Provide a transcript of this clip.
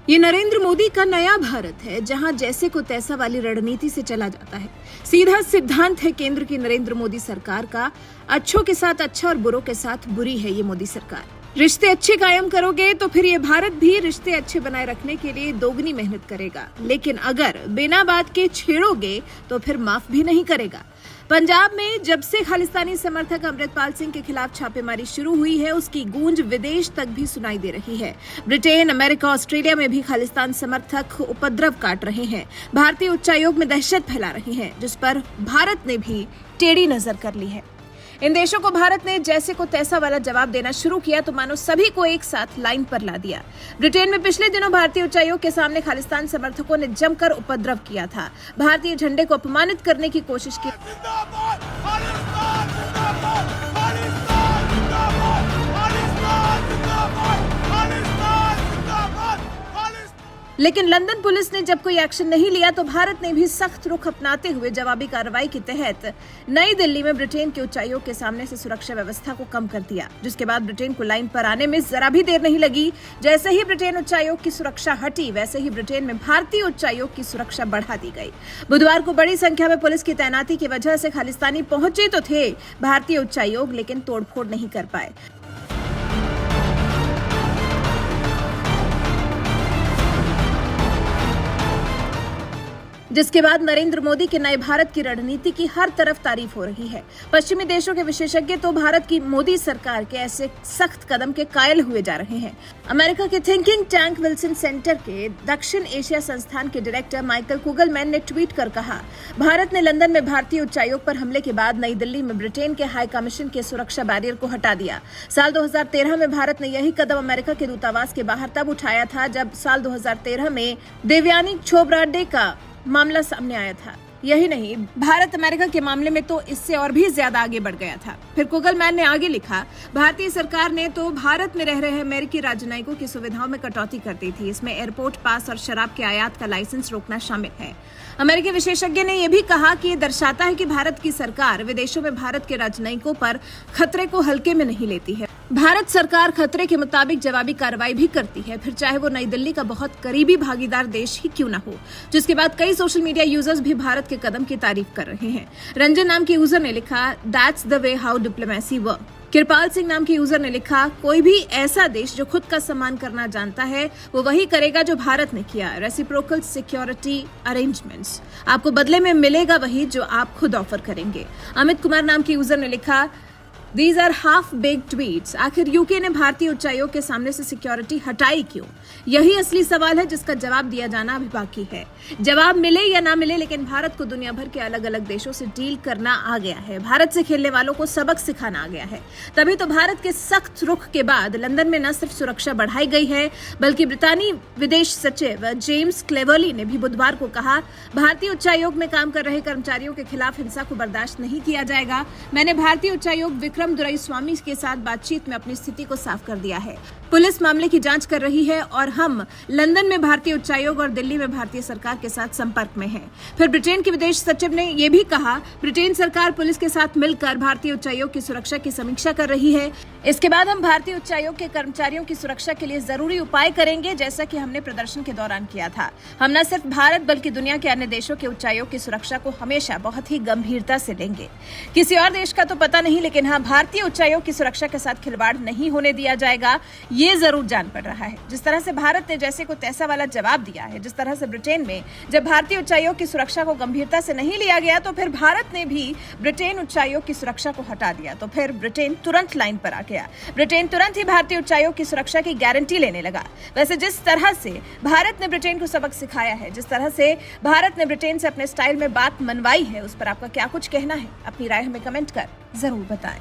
ये नरेंद्र मोदी का नया भारत है, जहां जैसे को तैसा वाली रणनीति से चला जाता है। सीधा सिद्धांत है केंद्र की नरेंद्र मोदी सरकार का। अच्छों के साथ अच्छा और बुरों के साथ बुरी है ये मोदी सरकार। रिश्ते अच्छे कायम करोगे तो फिर ये भारत भी रिश्ते अच्छे बनाए रखने के लिए दोगुनी मेहनत करेगा, लेकिन अगर बिना बात के छेड़ोगे तो फिर माफ भी नहीं करेगा। पंजाब में जब से खालिस्तानी समर्थक अमृतपाल सिंह के खिलाफ छापेमारी शुरू हुई है, उसकी गूंज विदेश तक भी सुनाई दे रही है। ब्रिटेन, अमेरिका, ऑस्ट्रेलिया में भी खालिस्तान समर्थक उपद्रव काट रहे हैं, भारतीय उच्चायोग में दहशत फैला रहे हैं, जिस पर भारत ने भी टेढ़ी नजर कर ली है। इन देशों को भारत ने जैसे को तैसा वाला जवाब देना शुरू किया तो मानो सभी को एक साथ लाइन पर ला दिया। ब्रिटेन में पिछले दिनों भारतीय उच्चायोग के सामने खालिस्तान समर्थकों ने जमकर उपद्रव किया था, भारतीय झंडे को अपमानित करने की कोशिश की। लेकिन लंदन पुलिस ने जब कोई एक्शन नहीं लिया तो भारत ने भी सख्त रुख अपनाते हुए जवाबी कार्रवाई के तहत नई दिल्ली में ब्रिटेन के उच्चायोग के सामने से सुरक्षा व्यवस्था को कम कर दिया, जिसके बाद ब्रिटेन को लाइन पर आने में जरा भी देर नहीं लगी। जैसे ही ब्रिटेन उच्चायोग की सुरक्षा हटी, वैसे ही ब्रिटेन में भारतीय उच्चायोग की सुरक्षा बढ़ा दी गई। बुधवार को बड़ी संख्या में पुलिस की तैनाती की वजह से खालिस्तानी पहुंचे तो थे भारतीय उच्चायोग, लेकिन तोड़फोड़ नहीं कर पाए। जिसके बाद नरेंद्र मोदी के नए भारत की रणनीति की हर तरफ तारीफ हो रही है। पश्चिमी देशों के विशेषज्ञ तो भारत की मोदी सरकार के ऐसे सख्त कदम के कायल हुए जा रहे हैं। अमेरिका के थिंकिंग टैंक विल्सन सेंटर के दक्षिण एशिया संस्थान के डायरेक्टर माइकल कुगलमैन ने ट्वीट कर कहा, भारत ने लंदन में भारतीय उच्चायोग पर हमले के बाद नई दिल्ली में ब्रिटेन के हाई कमीशन के सुरक्षा बैरियर को हटा दिया। साल 2013 में भारत ने यही कदम अमेरिका के दूतावास के बाहर तब उठाया था जब साल 2013 में देवयानी छोब्राडे का मामला सामने आया था। यही नहीं, भारत अमेरिका के मामले में तो इससे और भी ज्यादा आगे बढ़ गया था। फिर कुगलमैन ने आगे लिखा, भारतीय सरकार ने तो भारत में रह रहे अमेरिकी राजनयिकों की सुविधाओं में कटौती कर दी थी। इसमें एयरपोर्ट पास और शराब के आयात का लाइसेंस रोकना शामिल है। अमेरिकी विशेषज्ञ ने यह भी कहा कि यह दर्शाता है कि भारत की सरकार विदेशों में भारत के राजनयिकों पर खतरे को हल्के में नहीं लेती है। भारत सरकार खतरे के मुताबिक जवाबी कार्रवाई भी करती है, फिर चाहे वो नई दिल्ली का बहुत करीबी भागीदार देश ही क्यों न हो। जिसके बाद कई सोशल मीडिया यूजर्स भी भारत के कदम की तारीफ कर रहे हैं। रंजन नाम के यूजर ने लिखा, that's the way how diplomacy work. Kripal Singh नाम के यूजर ने लिखा, कोई भी ऐसा देश जो खुद का सम्मान करना जानता है वो वही करेगा जो भारत ने किया। रेसिप्रोकल सिक्योरिटी अरेंजमेंट्स, आपको बदले में मिलेगा वही जो आप खुद ऑफर करेंगे। अमित कुमार नाम के यूजर ने लिखा, These are half baked tweets। आखिर यूके ने भारतीय उच्चायोग के सामने से सिक्योरिटी हटाई क्यों? यही असली सवाल है जिसका जवाब दिया जाना अभी बाकी है। जवाब मिले या ना मिले, लेकिन भारत को दुनिया भर के अलग अलग देशों से डील करना आ गया है। भारत से खेलने वालों को सबक सिखाना आ गया है। तभी तो भारत के सख्त रुख के बाद लंदन में न सिर्फ सुरक्षा बढ़ाई गई है, बल्कि ब्रितानी विदेश सचिव जेम्स क्लेवर्ली ने भी बुधवार को कहा, भारतीय उच्चायोग में काम कर रहे कर्मचारियों के खिलाफ हिंसा को बर्दाश्त नहीं किया जाएगा। मैंने भारतीय उच्चायोग विक्रम दुराईस्वामी के साथ बातचीत में अपनी स्थिति को साफ कर दिया है। पुलिस मामले की जांच कर रही है और हम लंदन में भारतीय उच्चायोग और दिल्ली में भारतीय सरकार के साथ संपर्क में हैं। फिर ब्रिटेन के विदेश सचिव ने यह भी कहा, ब्रिटेन सरकार पुलिस के साथ मिलकर भारतीय उच्चायोग की सुरक्षा की समीक्षा कर रही है। इसके बाद हम भारतीय उच्चायोग के कर्मचारियों की सुरक्षा के लिए जरूरी उपाय करेंगे, जैसा कि हमने प्रदर्शन के दौरान किया था। हम न सिर्फ भारत बल्कि दुनिया के अन्य देशों के उच्चायोग की सुरक्षा को हमेशा बहुत ही गंभीरता से लेंगे। किसी और देश का तो पता नहीं, लेकिन हाँ, भारतीय उच्चायोग की सुरक्षा के साथ खिलवाड़ नहीं होने दिया जाएगा, ये जरूर जान पड़ रहा है। जिस तरह से भारत ने जैसे को तैसा वाला जवाब दिया है, जिस तरह से ब्रिटेन में जब भारतीय उच्चायोग की सुरक्षा को गंभीरता से नहीं लिया गया तो फिर भारत ने भी ब्रिटेन उच्चायोग की सुरक्षा को हटा दिया, तो फिर ब्रिटेन तुरंत लाइन पर आ गया। ब्रिटेन तुरंत ही भारतीय उच्चायोग की सुरक्षा की गारंटी लेने लगा। वैसे जिस तरह से भारत ने ब्रिटेन को सबक सिखाया है, जिस तरह से भारत ने ब्रिटेन से अपने स्टाइल में बात मनवाई है, उस पर आपका क्या कुछ कहना है? अपनी राय हमें कमेंट कर जरूर बताएं।